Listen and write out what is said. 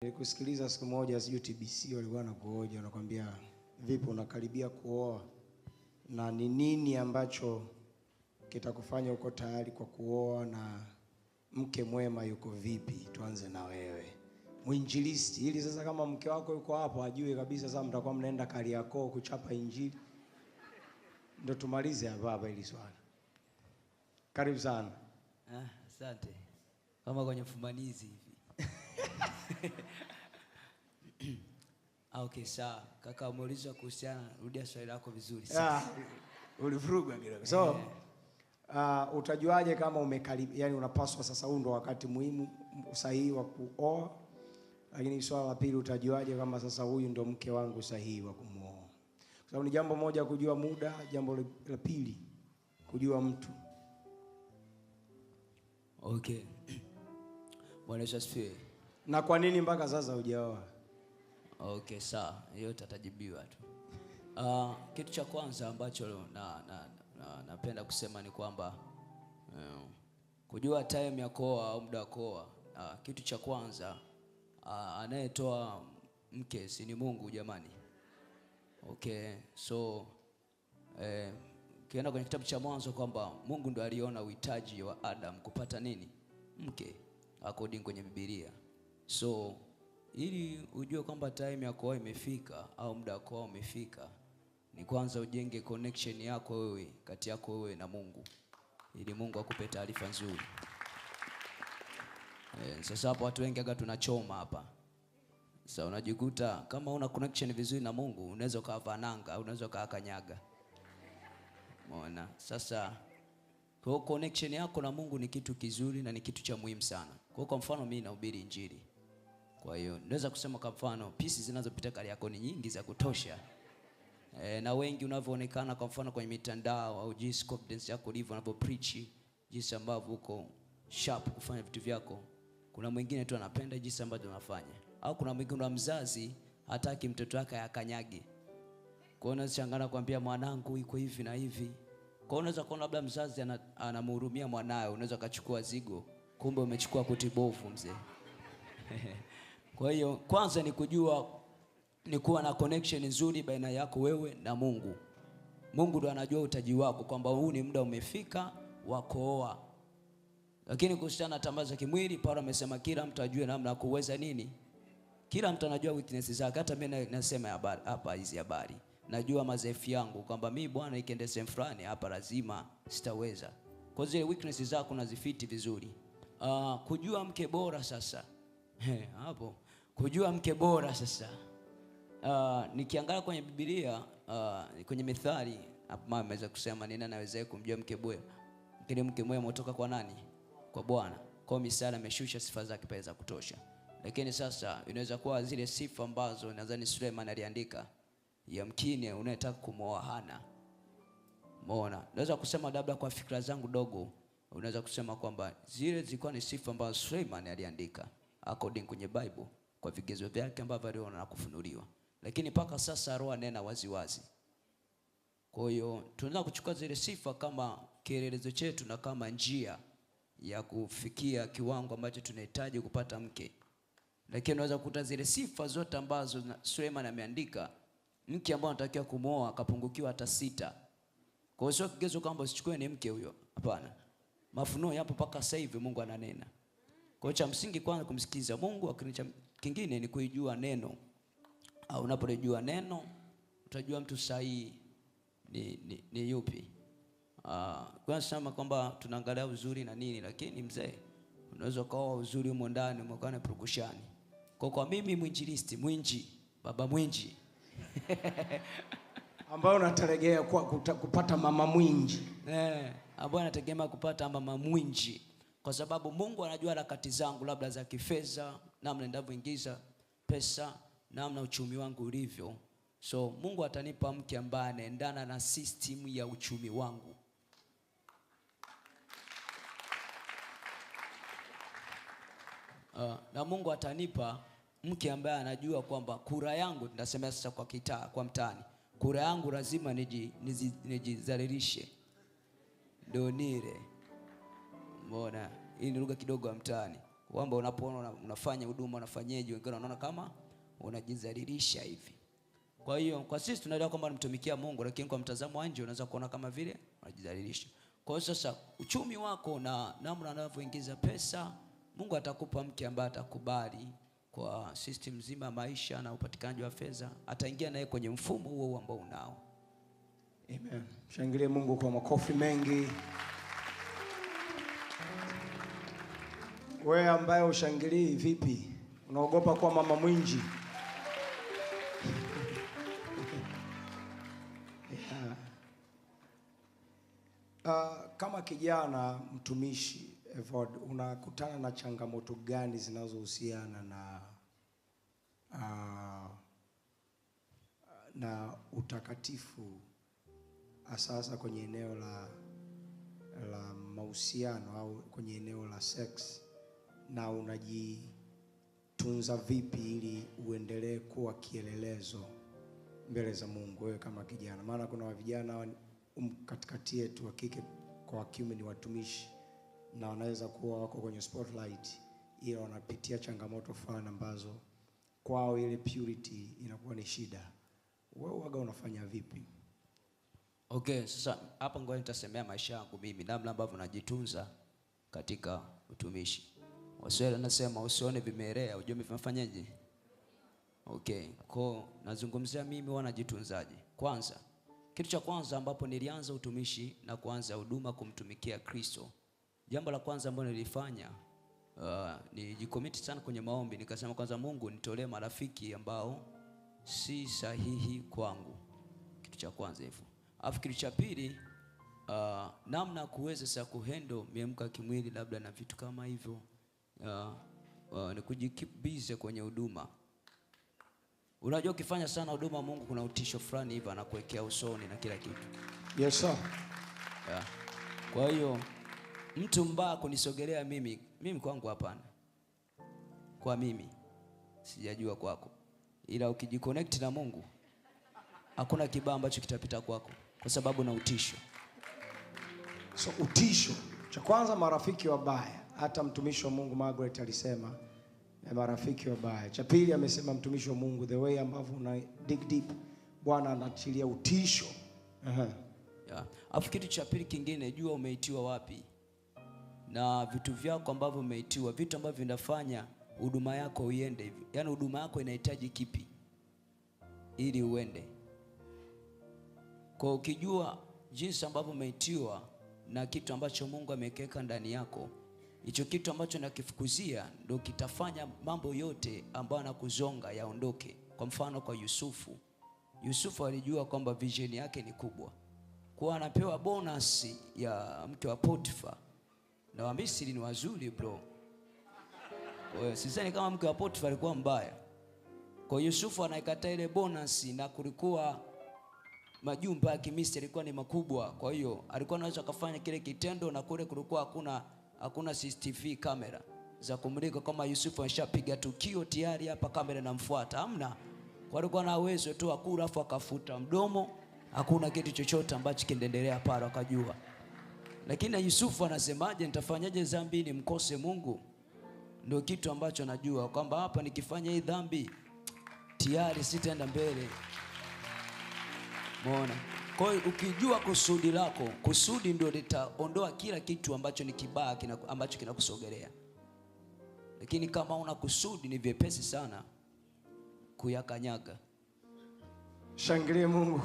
Nilikusikiliza siku moja sijui TBC walikuwa wanakuhoja wanakuambia vipi unakaribia kuoa na ni nini ambacho kitakufanya uko tayari kwa kuoa na mke mwema yuko vipi. Tuanze na wewe mwinjilisti, ili sasa kama mke wako yuko hapo ajue kabisa sasa mtakuwa mnaenda Kariakoo kuchapa injili. Ndio tumalize hapa hili swali. Karibu sana. Asante. Kama kwenye fumanizi hivi. Okay, sawa. Kaka umeuliza kuhusiana, rudia swali lako vizuri sana. Ulivuruga kidogo. So, utajuaje kama umekaribia, yani unapaswa sasa huu ndo wakati muhimu sahihi wa kuoa? Lakini swala la pili, utajuaje kama sasa huyu ndo mke wangu sahihi wa kumuoa? Kwa sababu ni jambo moja kujua muda, jambo la pili kujua mtu. Okay. Bwana Yesu asifiwe. Na kwa nini mpaka sasa hujaoa? Okay, sawa. Yote atajibiwa tu. Kitu cha kwanza ambacho napenda kusema ni kwamba kujua time ya kuoa au muda wa kuoa. Kitu cha kwanza anayetoa mke si ni Mungu jamani. Okay, so kienda kwenye kitabu cha Mwanzo kwamba Mungu ndo aliona uhitaji wa Adam kupata nini? Mke, according kwenye Biblia. So ili ujue kwamba time ya kuoa imefika au muda wa kuoa umefika, ni kwanza ujenge connection yako wewe, kati yako wewe na Mungu, ili Mungu akupe taarifa nzuri. Sasa hapo watu wengi aga tunachoma hapa. Sasa unajikuta kama una connection vizuri na Mungu, unaweza ukavananga au unaweza ukakanyaga. Umeona? Sasa kwa connection yako na Mungu ni kitu kizuri na ni kitu cha muhimu sana. Kwa mfano mimi nahubiri injili. Kwa hiyo naweza kusema kwa mfano pieces zinazopita Kariakoo ni nyingi za kutosha. Na wengi unavyoonekana kwa mfano kwenye mitandao au jinsi confidence yako ilivyo unapo preach, jinsi ambavyo uko sharp kufanya vitu vyako. Kuna mwingine tu anapenda jinsi ambavyo unafanya. Au kuna mwingine wa mzazi hataki mtoto wake akanyage. Kwa hiyo unashangaa kwambia mwanangu iko hivi na hivi. Kwa hiyo unaweza kuona labda mzazi anamhurumia mwanae, unaweza kachukua zigo, kumbe umechukua kuti bovu mzee. Kwa hiyo kwanza ni kujua, ni kuwa na connection nzuri baina yako wewe na Mungu. Mungu ndo anajua utaji wako kwamba huu ni muda umefika wa kuoa. Lakini kuhusiana na tamaa za kimwili, Paulo amesema kila mtu ajue namna kuweza nini? Kila mtu anajua weakness zake. Hata mimi nasema hapa hizi habari. Najua madhaifu yangu kwamba mimi bwana ikienda sehemu fulani hapa lazima sitaweza. Kwa zile weakness zako unazifiti vizuri. Kujua mke bora sasa. Hapo kujua mke bora sasa. Nikiangalia kwenye Biblia, kwenye Mithali, mama ameweza kusema nini anaweza kumjua mke bora? Kile mke mwema kutoka kwa nani? Kwa Bwana. Kwa Mithali ameshusha sifa zake pale za kutosha. Lakini sasa inaweza kuwa zile sifa ambazo nadhani Suleiman aliandika, yamkini unayetaka kumwoa hana. Umeona? Naweza kusema labda kwa fikra zangu dogo, unaweza kusema kwamba zile zilikuwa ni sifa ambazo Suleiman aliandika according kwenye Bible kwa vigezo vyake ambavyo aliona na kufunuliwa. Lakini paka sasa Roho anena waziwazi. Kwa hiyo tunaweza kuchukua zile sifa kama kielelezo chetu na kama njia ya kufikia kiwango ambacho tunahitaji kupata mke. Lakini unaweza kukuta zile sifa zote ambazo Suleiman ameandika, mke ambaye anatakiwa kumwoa akapungukiwa hata 6. Kwa hiyo sio kigezo kwamba usichukue ni mke huyo. Hapana. Mafunuo yapo paka sasa hivi Mungu ananena. Kwa cha msingi kwanza kumsikiza Mungu, kingine ni kuijua neno. Au unapolijua neno utajua mtu sahihi ni yupi. Kwa sema kwamba tunaangalia uzuri na nini, lakini mzee unaweza kaoa uzuri humo ndani umekana purukushani. Kwa mimi mwinjilisti, baba mwinji ambao unatarajia kupata mama mwinji. Ambao anategemea kupata mama mwinji. Kwa sababu Mungu anajua harakati zangu labda za kifedha, namna ninavyoingiza pesa, namna uchumi wangu ulivyo. So Mungu atanipa mke ambaye anaendana na system ya uchumi wangu. Na Mungu atanipa mke ambaye anajua kwamba kura yangu, tunasema sasa kwa mtaani, kura yangu lazima nijizalilishe ndio nile. Mbona hii ni lugha kidogo ya mtaani. kwamba unapoona unafanya huduma unafanyaje, wengine wanaona kama unajidhalilisha hivi. Kwa hiyo kwa sisi tunaelewa kwamba mtumikia Mungu, lakini kwa mtazamo wa nje unaweza kuona kama vile unajidhalilisha. Kwa hiyo sasa uchumi wako na namna unavyoingiza pesa, Mungu atakupa mke ambaye atakubali kwa system nzima ya maisha na upatikanaji wa fedha, ataingia naye kwenye mfumo huo ambao unao. Amen. Shangilie Mungu kwa makofi mengi. Wewe ambaye ushangilii vipi? Unaogopa kuwa mama mwinji? Kama kijana mtumishi Evod, unakutana na changamoto gani zinazohusiana na utakatifu hasa kwenye eneo la mahusiano au kwenye eneo la sex, na unajitunza vipi ili uendelee kuwa kielelezo mbele za Mungu wewe kama kijana? Maana kuna vijana katikati yetu wa kike kwa kiume ni watumishi na wanaweza kuwa wako kwenye spotlight, ila wanapitia changamoto fulani ambazo kwao ile purity inakuwa ni shida. Wewe waga unafanya vipi? Okay, sasa hapa ngoja nitasemea maisha yangu mimi, namna ambavyo najitunza katika utumishi. Waswahili nasema usione vimelea ujue vimefanyaje. Okay, kwa nazungumzia mimi wanajitunzaje. Kwanza, kitu cha kwanza ambapo nilianza utumishi na kuanza huduma kumtumikia Kristo, jambo la kwanza ambalo nilifanya nijicommit sana kwenye maombi. Nikasema kwanza, Mungu nitolee marafiki ambao si sahihi kwangu. Kitu cha kwanza hivyo. Alafu kitu cha pili, namna kuweza sasa kuhandle miamko kimwili labda na vitu kama hivyo, ni kujikeep busy kwenye huduma. Unajua ukifanya sana huduma Mungu kuna utisho fulani hivi anakuwekea usoni na kila kitu. Yes sir. Yeah. Kwa hiyo mtu mbaya kunisogelea mimi kwangu hapana. Kwa mimi sijajua kwako. Ila ukijiconnect na Mungu hakuna kibaya ambacho kitapita kwako kwa sababu na utisho. So utisho. Cha kwanza marafiki wabaya. Hata mtumishi wa Mungu Margaret alisema marafiki wabaya. Cha pili amesema mtumishi wa Mungu, the way ambavyo una dig deep, Bwana anaachilia utisho. Yeah. Alafu kitu cha pili kingine, jua umeitiwa wapi. Na vitu vyako ambavyo umeitiwa, vitu ambavyo vinafanya huduma yako uende hivi. Yaani huduma yako inahitaji kipi ili uende. Kwa ukijua jinsi ambavyo umeitiwa na kitu ambacho Mungu amekeka ndani yako, hicho kitu ambacho nakifukuzia ndio kitafanya mambo yote ambayo anakuzonga yaondoke. Kwa mfano kwa Yusufu alijua kwamba vision yake ni kubwa. Kwa anapewa bonus ya mke wa Potifa. Na Wamisri ni wazuri bro. Kwa sidhani kama mke wa Potifa alikuwa mbaya. Kwa Yusufu anaikataa ile bonus, na kulikuwa majumba ya Kimisri yalikuwa ni makubwa. Kwa hiyo alikuwa anaweza kufanya kile kitendo, na kule kulikuwa hakuna CCTV kamera za kumulika kama Yusufu ameshapiga tukio tayari hapa kamera inamfuata. Hamna. Kwa alikuwa na uwezo tu akula afu akafuta mdomo, hakuna kitu chochote ambacho kiendelea pale akajua. Lakini Yusufu anasemaje, nitafanyaje dhambi ni mkose Mungu? Ndio kitu ambacho najua kwamba hapa nikifanya hii dhambi tayari sitaenda mbele. Umeona? Kwa hiyo ukijua kusudi lako, kusudi ndio litaondoa kila kitu ambacho ni kibaya ambacho kinakusogelea. Lakini kama una kusudi ni vyepesi sana kuyakanyaga. Shangilie Mungu.